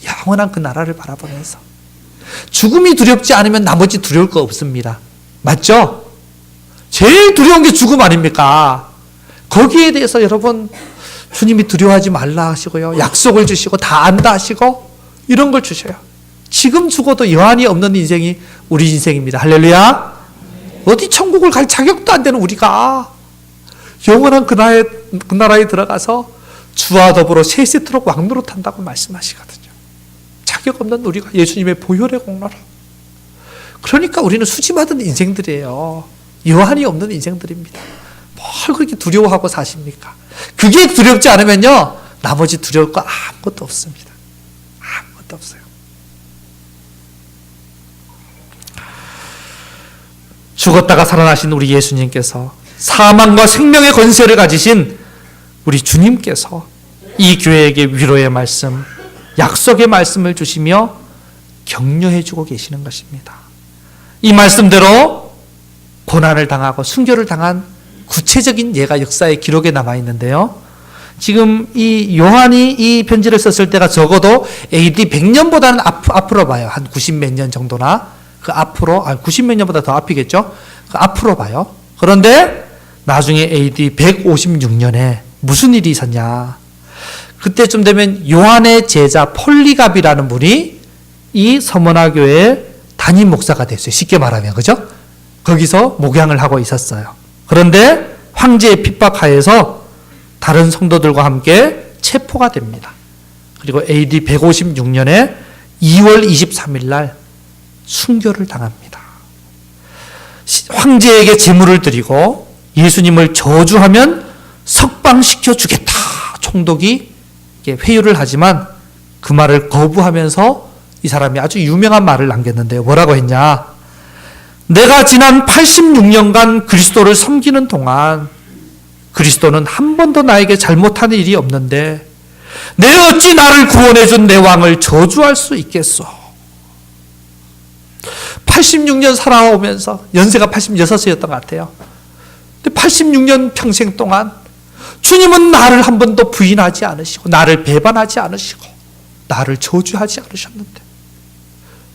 야, 영원한 그 나라를 바라보면서 죽음이 두렵지 않으면 나머지 두려울 거 없습니다. 맞죠? 제일 두려운 게 죽음 아닙니까? 거기에 대해서 여러분 주님이 두려워하지 말라 하시고요. 약속을 주시고 다 안다 하시고 이런 걸 주셔요. 지금 죽어도 여한이 없는 인생이 우리 인생입니다. 할렐루야. 어디 천국을 갈 자격도 안 되는 우리가 영원한 그 나라에 들어가서 주와 더불어 세세토록 왕노릇한다고 말씀하시거든요. 자격 없는 우리가 예수님의 보혈의 공로로. 그러니까 우리는 수치받은 인생들이에요. 여한이 없는 인생들입니다. 뭘 그렇게 두려워하고 사십니까? 그게 두렵지 않으면요, 나머지 두려울 거 아무것도 없습니다. 아무것도 없어요. 죽었다가 살아나신 우리 예수님께서 사망과 생명의 권세를 가지신 우리 주님께서 이 교회에게 위로의 말씀, 약속의 말씀을 주시며 격려해 주고 계시는 것입니다. 이 말씀대로 고난을 당하고 순교를 당한 구체적인 예가 역사의 기록에 남아 있는데요. 지금 이 요한이 이 편지를 썼을 때가 적어도 AD 100년보다는 앞으로 봐요. 한 90 몇 년 정도나 그 앞으로, 90 몇 년보다 더 앞이겠죠. 그 앞으로 봐요. 그런데 나중에 AD 156년에 무슨 일이 있었냐. 그때쯤 되면 요한의 제자 폴리갑이라는 분이 이 서머나 교회의 담임 목사가 됐어요. 쉽게 말하면, 그죠? 거기서 목양을 하고 있었어요. 그런데 황제의 핍박하에서 다른 성도들과 함께 체포가 됩니다. 그리고 AD 156년에 2월 23일 날 순교를 당합니다. 황제에게 제물을 드리고 예수님을 저주하면 석방시켜 주겠다. 총독이 회유를 하지만 그 말을 거부하면서 이 사람이 아주 유명한 말을 남겼는데요. 뭐라고 했냐? 내가 지난 86년간 그리스도를 섬기는 동안 그리스도는 한 번도 나에게 잘못한 일이 없는데 내 어찌 나를 구원해 준 내 왕을 저주할 수 있겠소? 86년 살아오면서 연세가 86이었던 것 같아요. 근데 86년 평생 동안 주님은 나를 한 번도 부인하지 않으시고 나를 배반하지 않으시고 나를 저주하지 않으셨는데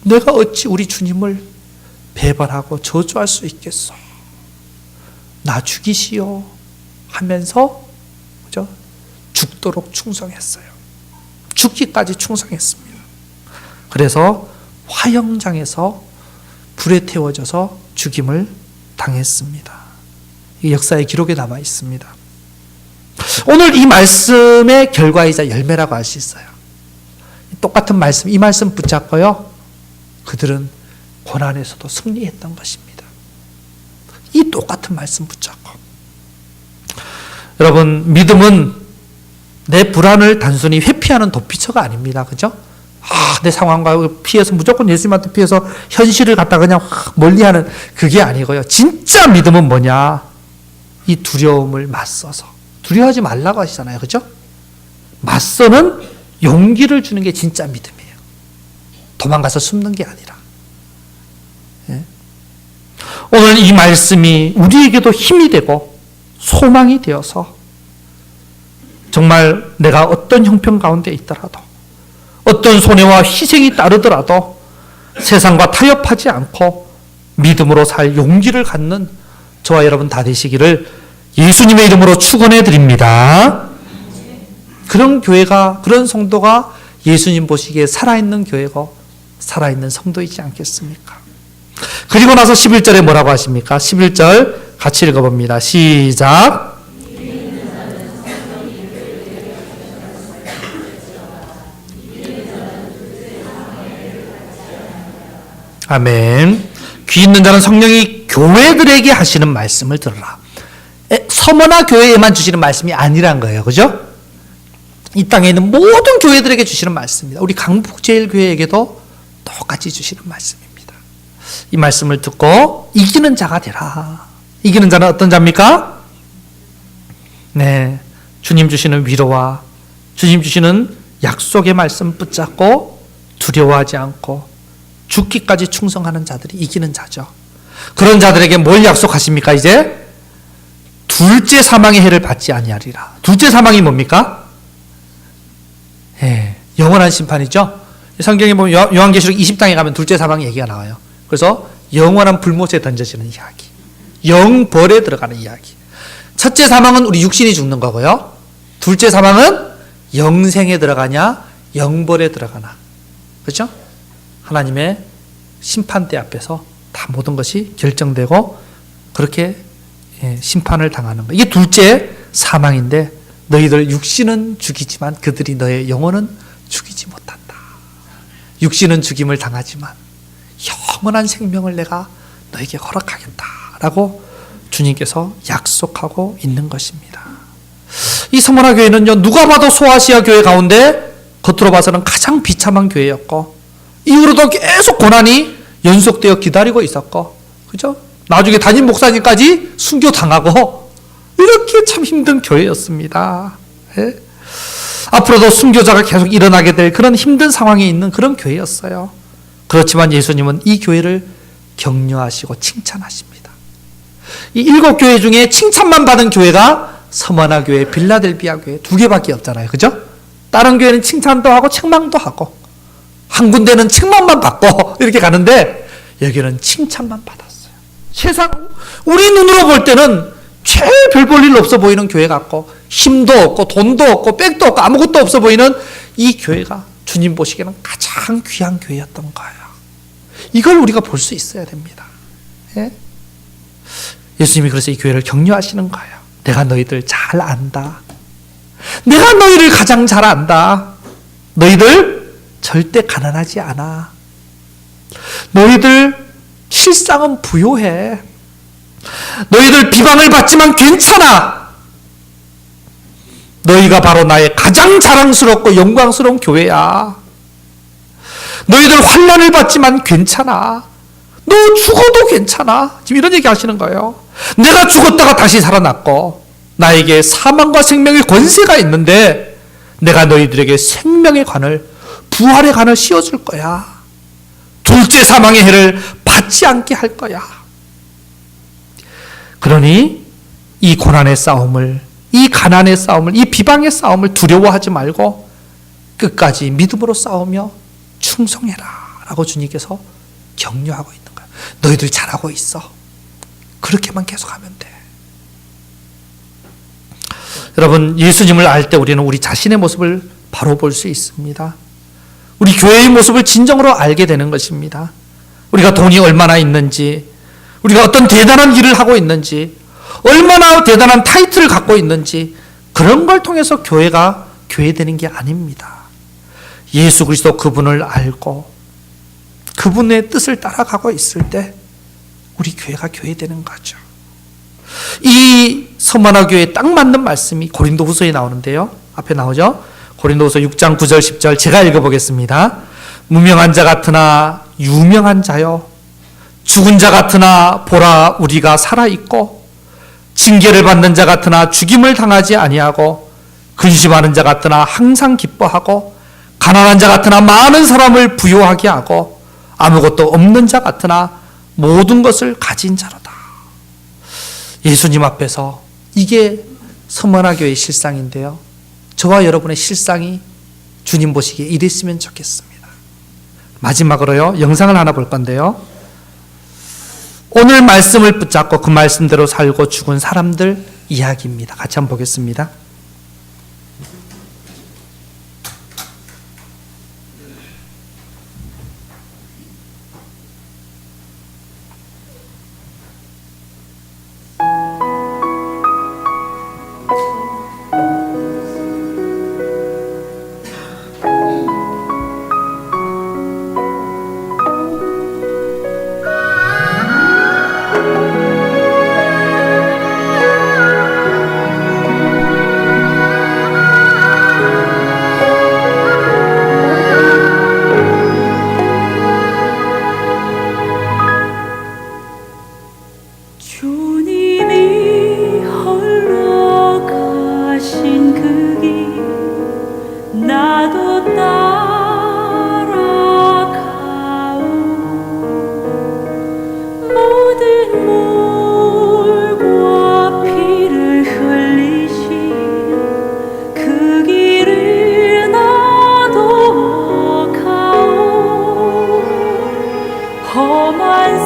내가 어찌 우리 주님을 배반하고 저주할 수 있겠소? 나 죽이시오 하면서 그죠? 죽도록 충성했어요. 죽기까지 충성했습니다. 그래서 화영장에서 불에 태워져서 죽임을 당했습니다. 이 역사의 기록에 남아 있습니다. 오늘 이 말씀의 결과이자 열매라고 할 수 있어요. 똑같은 말씀, 이 말씀 붙잡고요. 그들은 고난에서도 승리했던 것입니다. 이 똑같은 말씀 붙잡고. 여러분, 믿음은 내 불안을 단순히 회피하는 도피처가 아닙니다. 그죠? 내 상황과 피해서 무조건 예수님한테 피해서 현실을 갖다 그냥 멀리하는 그게 아니고요. 진짜 믿음은 뭐냐? 이 두려움을 맞서서. 두려워하지 말라고 하시잖아요. 그죠? 맞서는 용기를 주는 게 진짜 믿음이에요. 도망가서 숨는 게 아니라. 예? 오늘 이 말씀이 우리에게도 힘이 되고 소망이 되어서 정말 내가 어떤 형편 가운데 있더라도 어떤 손해와 희생이 따르더라도 세상과 타협하지 않고 믿음으로 살 용기를 갖는 저와 여러분 다 되시기를 예수님의 이름으로 축원해 드립니다. 그런 교회가, 그런 성도가 예수님 보시기에 살아있는 교회고 살아있는 성도이지 않겠습니까? 그리고 나서 11절에 뭐라고 하십니까? 11절 같이 읽어봅니다. 시작. 아멘. 귀 있는 자는 성령이 교회들에게 하시는 말씀을 들으라. 서머나 교회에만 주시는 말씀이 아니란 거예요. 그죠? 이 땅에 있는 모든 교회들에게 주시는 말씀입니다. 우리 강북제일교회에게도 똑같이 주시는 말씀입니다. 이 말씀을 듣고 이기는 자가 되라. 이기는 자는 어떤 자입니까? 네, 주님 주시는 위로와 주님 주시는 약속의 말씀 붙잡고 두려워하지 않고 죽기까지 충성하는 자들이 이기는 자죠. 그런 자들에게 뭘 약속하십니까? 이제 둘째 사망의 해를 받지 아니하리라. 둘째 사망이 뭡니까? 예, 영원한 심판이죠. 성경에 보면 요한계시록 20장에 가면 둘째 사망 얘기가 나와요. 그래서 영원한 불못에 던져지는 이야기, 영벌에 들어가는 이야기. 첫째 사망은 우리 육신이 죽는 거고요. 둘째 사망은 영생에 들어가냐 영벌에 들어가나. 그렇죠? 하나님의 심판대 앞에서 다 모든 것이 결정되고 그렇게 심판을 당하는 거. 이게 둘째 사망인데, 너희들 육신은 죽이지만 그들이 너의 영혼은 죽이지 못한다. 육신은 죽임을 당하지만 영원한 생명을 내가 너에게 허락하겠다라고 주님께서 약속하고 있는 것입니다. 이 서머나 교회는요, 누가 봐도 소아시아 교회 가운데 겉으로 봐서는 가장 비참한 교회였고, 이후로도 계속 고난이 연속되어 기다리고 있었고, 그죠? 나중에 담임 목사님까지 순교당하고, 이렇게 참 힘든 교회였습니다. 예? 앞으로도 순교자가 계속 일어나게 될 그런 힘든 상황에 있는 그런 교회였어요. 그렇지만 예수님은 이 교회를 격려하시고 칭찬하십니다. 이 7교회 중에 칭찬만 받은 교회가 서머나 교회, 빌라델비아 교회 2개밖에 없잖아요. 그죠? 다른 교회는 칭찬도 하고 책망도 하고, 한 군데는 책망만 받고 이렇게 가는데, 여기는 칭찬만 받았어요. 세상 우리 눈으로 볼 때는 제일 별 볼 일 없어 보이는 교회 같고, 힘도 없고 돈도 없고 백도 없고 아무것도 없어 보이는 이 교회가 주님 보시기에는 가장 귀한 교회였던 거예요. 이걸 우리가 볼 수 있어야 됩니다. 예? 예수님이 그래서 이 교회를 격려하시는 거예요. 내가 너희들 잘 안다. 내가 너희를 가장 잘 안다. 너희들 절대 가난하지 않아. 너희들 실상은 부요해. 너희들 비방을 받지만 괜찮아. 너희가 바로 나의 가장 자랑스럽고 영광스러운 교회야. 너희들 환난을 받지만 괜찮아. 너 죽어도 괜찮아. 지금 이런 얘기 하시는 거예요. 내가 죽었다가 다시 살아났고, 나에게 사망과 생명의 권세가 있는데, 내가 너희들에게 생명의 관을, 부활의 관을 씌워줄 거야. 둘째 사망의 해를 받지 않게 할 거야. 그러니 이 고난의 싸움을, 이 가난의 싸움을, 이 비방의 싸움을 두려워하지 말고 끝까지 믿음으로 싸우며 충성해라 라고 주님께서 격려하고 있는 거야. 너희들 잘하고 있어. 그렇게만 계속하면 돼. 여러분, 예수님을 알 때 우리는 우리 자신의 모습을 바로 볼 수 있습니다. 우리 교회의 모습을 진정으로 알게 되는 것입니다. 우리가 돈이 얼마나 있는지, 우리가 어떤 대단한 일을 하고 있는지, 얼마나 대단한 타이틀을 갖고 있는지, 그런 걸 통해서 교회가 교회되는 게 아닙니다. 예수 그리스도 그분을 알고 그분의 뜻을 따라가고 있을 때 우리 교회가 교회되는 거죠. 이 서머나 교회에 딱 맞는 말씀이 고린도후서에 나오는데요. 앞에 나오죠. 고린도후서 6장 9절 10절 제가 읽어보겠습니다. 무명한 자 같으나 유명한 자요, 죽은 자 같으나 보라 우리가 살아있고, 징계를 받는 자 같으나 죽임을 당하지 아니하고, 근심하는 자 같으나 항상 기뻐하고, 가난한 자 같으나 많은 사람을 부요하게 하고, 아무것도 없는 자 같으나 모든 것을 가진 자로다. 예수님 앞에서 이게 서머나 교회의 실상인데요. 저와 여러분의 실상이 주님 보시기에 이랬으면 좋겠습니다. 마지막으로요, 영상을 하나 볼 건데요. 오늘 말씀을 붙잡고 그 말씀대로 살고 죽은 사람들 이야기입니다. 같이 한번 보겠습니다.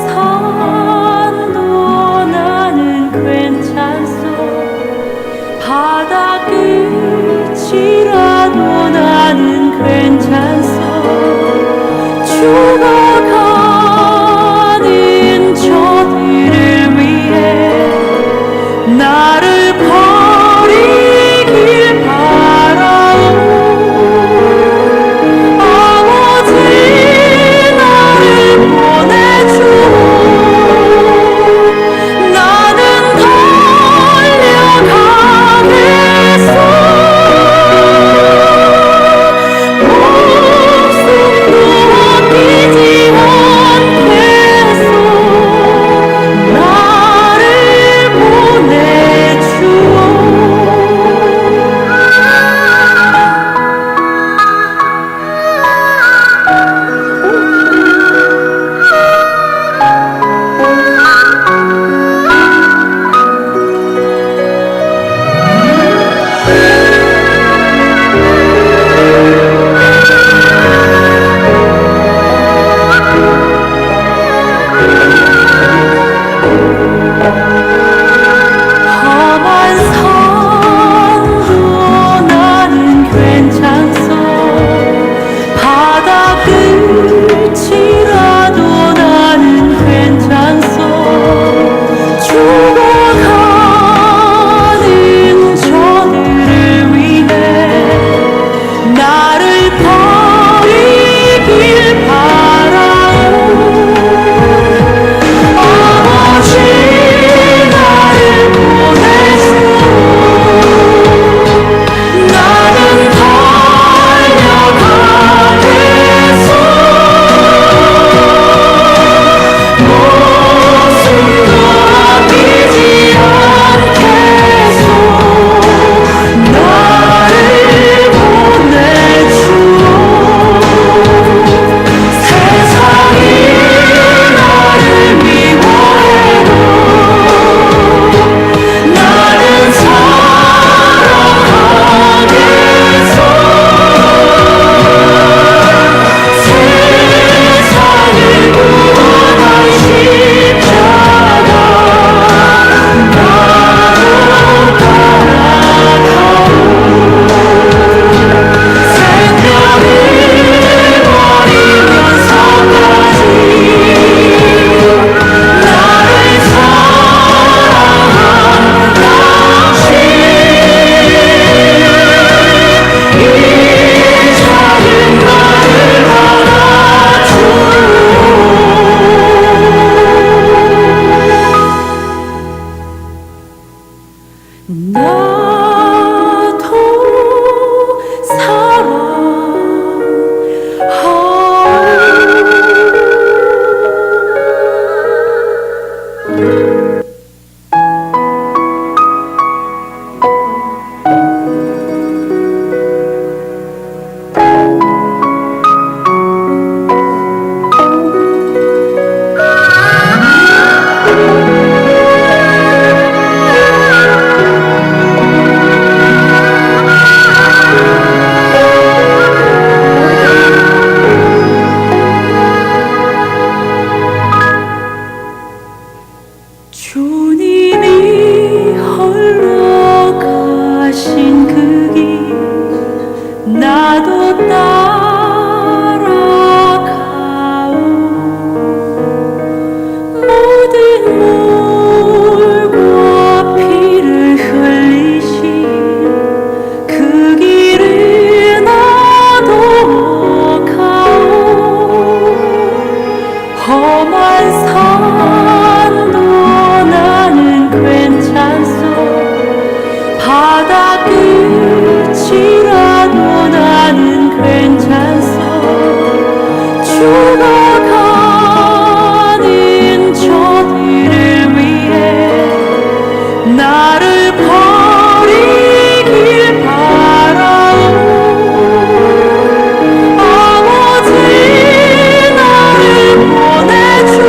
산도 나는 괜찮소. 바다 끝이라도 나는 괜찮소. 죽어가는 저들을 위해 나를 버리길 바라오. 아버지 나를 보내주오. 나는 달려가겠소. 목숨도 아끼지 않겠소. 나를 보내주오. 험한 산도 나는 괜찮소. 바다 끝이라도 나는 괜찮소. 죽어가는 저들을 위해 나를 버리길 바라오. 아버지 나를 보내주오. 나는 달려가겠소. 목숨도 아끼지 않겠소. 나를 보내주오. 세상이 나를 미워해도 나는 사랑하겠소. 세상을 구원한 십자가 나로 따라가오. 생명을 버리면서까지 나를 사랑한 당신. 이 작은 나를 알아주오. 나도 사랑하오. 주님이 홀로 가신 그 길 나도 따라가오. 모든 물과 피를 흘리신 그 길을 나도 가오. 험한 산도 나는 괜찮소. 바다 끝이라도 나는 괜찮소. 죽어가는 저들을 위해 나를 버리길 바라오. 아버지 나를 보내주오.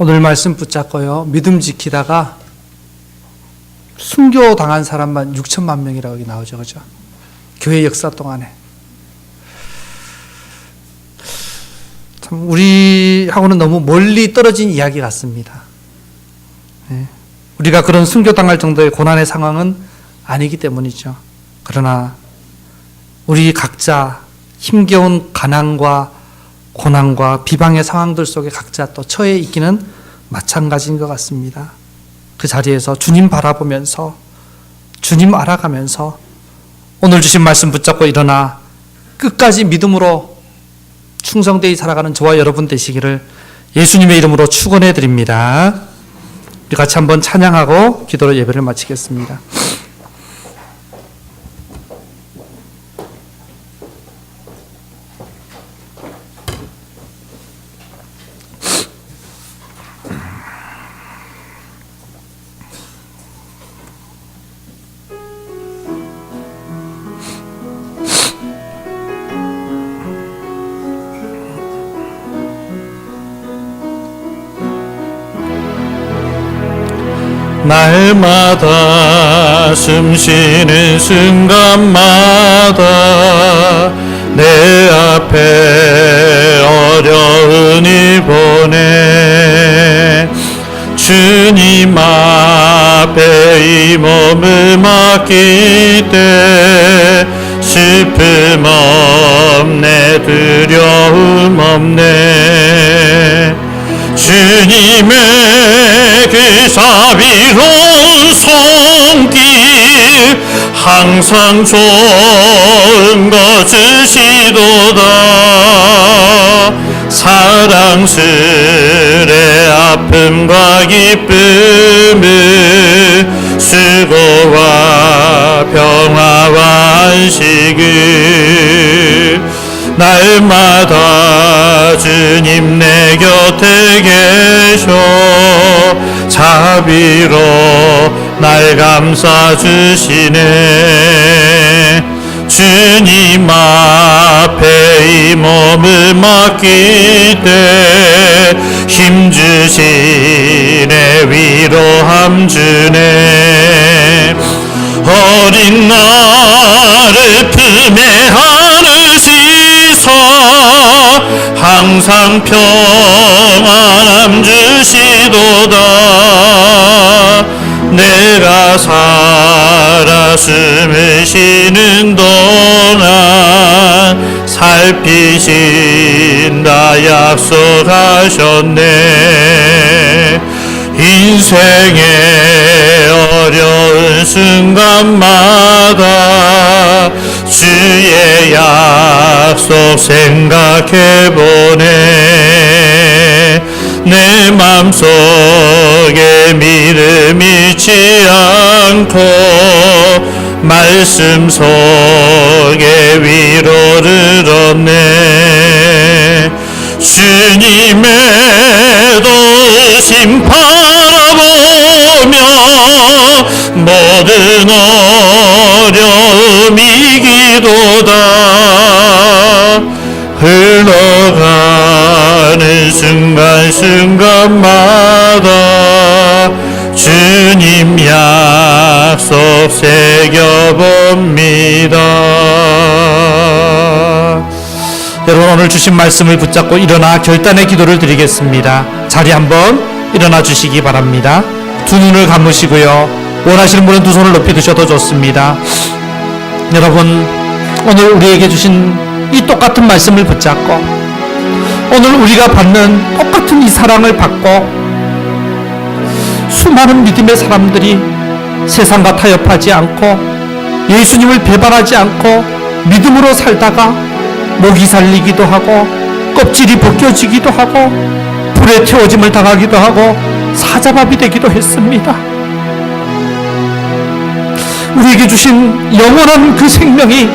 오늘 말씀 붙잡고요. 믿음 지키다가 순교 당한 사람만 6천만 명이라고 여기 나오죠. 그죠? 교회 역사 동안에. 참 우리하고는 너무 멀리 떨어진 이야기 같습니다. 네. 우리가 그런 순교 당할 정도의 고난의 상황은 아니기 때문이죠. 그러나 우리 각자 힘겨운 가난과 고난과 비방의 상황들 속에 각자 또 처해 있기는 마찬가지인 것 같습니다. 그 자리에서 주님 바라보면서 주님 알아가면서 오늘 주신 말씀 붙잡고 일어나 끝까지 믿음으로 충성되이 살아가는 저와 여러분 되시기를 예수님의 이름으로 축원해 드립니다. 우리 같이 한번 찬양하고 기도로 예배를 마치겠습니다. 날마다 숨쉬는 순간마다 내 앞에 어려움이 보내 주님 앞에 이 몸을 맡길 때 슬픔 없네 두려움 없네 주님의 그 자비로운 손길 항상 좋은 것 주시도다 사랑스레 아픔과 기쁨을 수고와 평화와 안식을 날마다 주님 내 곁에 계셔 자비로 날 감싸주시네 주님 앞에 이 몸을 맡길 때 힘주시네 위로함 주네 어린 나를 품에 안으시서 항상 평안함 주시도다 내가 살아 숨을 쉬는 동안 살피신다 약속하셨네 인생의 어려운 순간마다 주의 약속 생각해보네 내 맘속에 믿음 잃지 않고 말씀 속에 위로를 얻네 주님의 도심 바라보며 모든 어려움 이기도다 흘러가는 순간순간마다 주님 약속 새겨봅니다. 여러분 오늘 주신 말씀을 붙잡고 일어나 결단의 기도를 드리겠습니다. 자리 한번 일어나 주시기 바랍니다. 두 눈을 감으시고요. 원하시는 분은 두 손을 높이 드셔도 좋습니다. 여러분 오늘 우리에게 주신 이 똑같은 말씀을 붙잡고 오늘 우리가 받는 똑같은 이 사랑을 받고 수많은 믿음의 사람들이 세상과 타협하지 않고 예수님을 배반하지 않고 믿음으로 살다가 목이 살리기도 하고 껍질이 벗겨지기도 하고 불에 태워짐을 당하기도 하고 사자밥이 되기도 했습니다. 우리에게 주신 영원한 그 생명이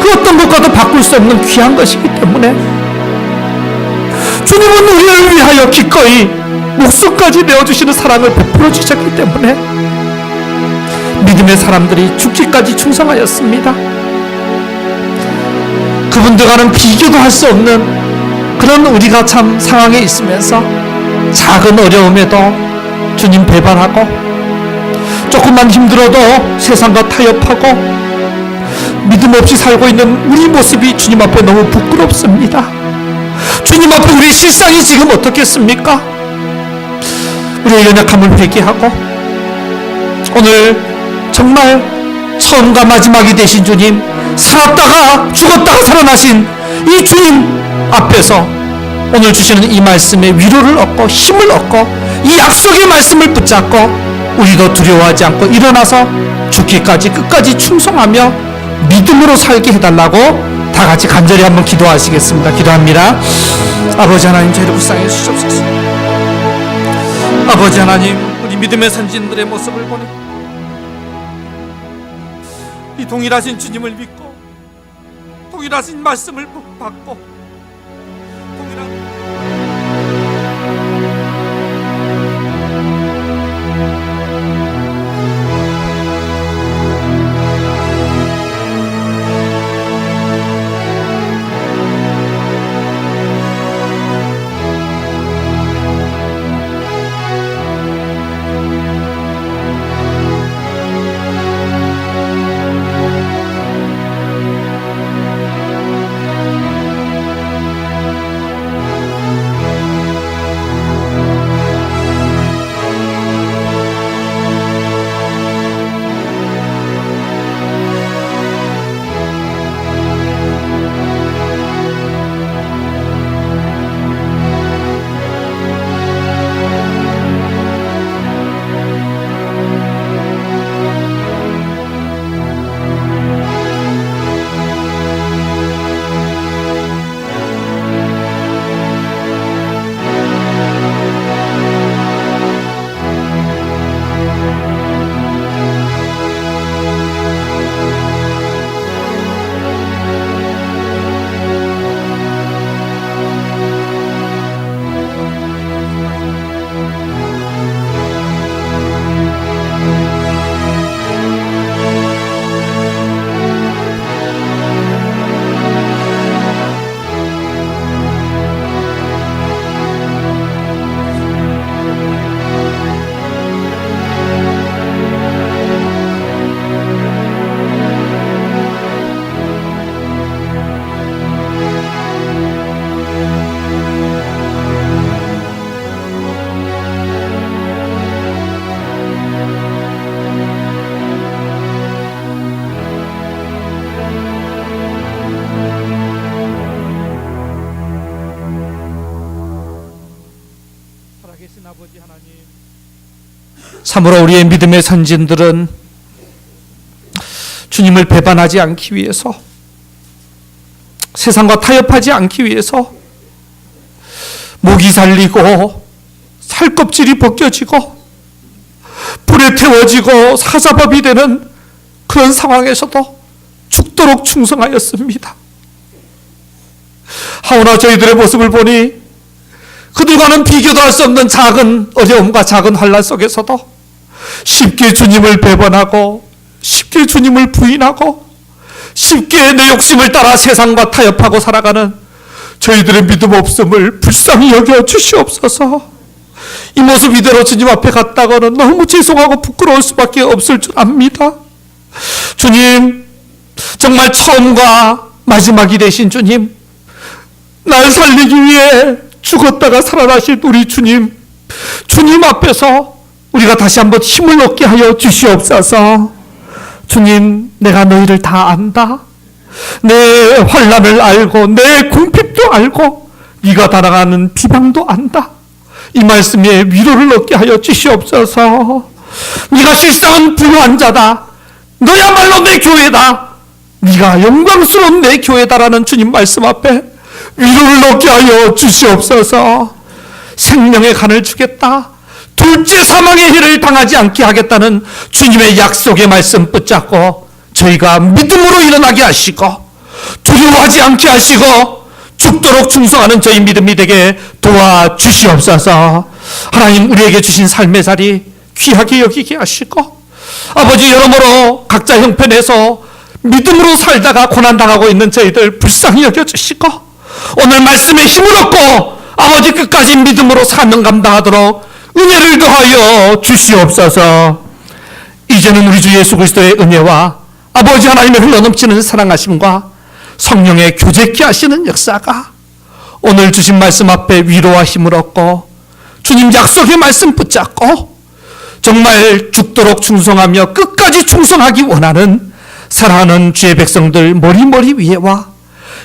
그 어떤 것과도 바꿀 수 없는 귀한 것이기 때문에 주님은 우리를 위하여 기꺼이 목숨까지 내어주시는 사랑을 베풀어 주셨기 때문에 믿음의 사람들이 죽기까지 충성하였습니다. 그분들과는 비교도 할 수 없는 그런 우리가 참 상황에 있으면서 작은 어려움에도 주님 배반하고 조금만 힘들어도 세상과 타협하고 믿음 없이 살고 있는 우리 모습이 주님 앞에 너무 부끄럽습니다. 주님 앞에 우리 실상이 지금 어떻겠습니까? 우리의 연약함을 회개하고 오늘 정말 처음과 마지막이 되신 주님, 살았다가 죽었다가 살아나신 이 주님 앞에서 오늘 주시는 이 말씀에 위로를 얻고 힘을 얻고 이 약속의 말씀을 붙잡고 우리도 두려워하지 않고 일어나서 죽기까지 끝까지 충성하며 믿음으로 살게 해달라고 다 같이 간절히 한번 기도하시겠습니다. 기도합니다. 아버지 하나님, 저희를 불쌍히 주시옵소서. 아버지 하나님, 우리 믿음의 선진들의 모습을 보니 이 동일하신 주님을 믿고 동일하신 말씀을 받고 동일한 살아계신 아버지 하나님, 참으로 우리의 믿음의 선진들은 주님을 배반하지 않기 위해서, 세상과 타협하지 않기 위해서 목이 살리고 살껍질이 벗겨지고 불에 태워지고 사자밥이 되는 그런 상황에서도 죽도록 충성하였습니다. 하오나 저희들의 모습을 보니 그들과는 비교도 할 수 없는 작은 어려움과 작은 환난 속에서도 쉽게 주님을 배반하고 쉽게 주님을 부인하고 쉽게 내 욕심을 따라 세상과 타협하고 살아가는 저희들의 믿음 없음을 불쌍히 여겨 주시옵소서. 이 모습 이대로 주님 앞에 갔다가는 너무 죄송하고 부끄러울 수밖에 없을 줄 압니다. 주님, 정말 처음과 마지막이 되신 주님, 날 살리기 위해 죽었다가 살아나신 우리 주님, 주님 앞에서 우리가 다시 한번 힘을 얻게 하여 주시옵소서. 주님, 내가 너희를 다 안다. 내 환난을 알고 내 궁핍도 알고 네가 당하는 비방도 안다. 이 말씀에 위로를 얻게 하여 주시옵소서. 네가 실상은 부유한 자다. 너야말로 내 교회다. 네가 영광스러운 내 교회다라는 주님 말씀 앞에 위로를 얻게 하여 주시옵소서. 생명의 간을 주겠다. 둘째 사망의 해를 당하지 않게 하겠다는 주님의 약속의 말씀 붙잡고 저희가 믿음으로 일어나게 하시고 두려워하지 않게 하시고 죽도록 충성하는 저희 믿음이 되게 도와주시옵소서. 하나님, 우리에게 주신 삶의 자리 귀하게 여기게 하시고 아버지, 여러모로 각자 형편에서 믿음으로 살다가 고난당하고 있는 저희들 불쌍히 여겨주시고 오늘 말씀에 힘을 얻고 아버지 끝까지 믿음으로 사명 감당하도록 은혜를 더하여 주시옵소서. 이제는 우리 주 예수 그리스도의 은혜와 아버지 하나님의 흘러넘치는 사랑하심과 성령의 교제케 하시는 역사가 오늘 주신 말씀 앞에 위로와 힘을 얻고 주님 약속의 말씀 붙잡고 정말 죽도록 충성하며 끝까지 충성하기 원하는 사랑하는 주의 백성들 머리 위에와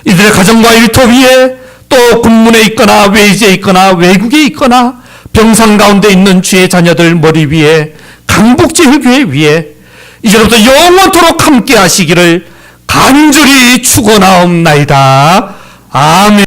이들의 가정과 일터 위에 또 군문에 있거나 외지에 있거나 외국에 있거나 병상 가운데 있는 주의 자녀들 머리 위에 강북제일교회 위에 이제부터 영원토록 함께 하시기를 간절히 축원하옵나이다. 아멘.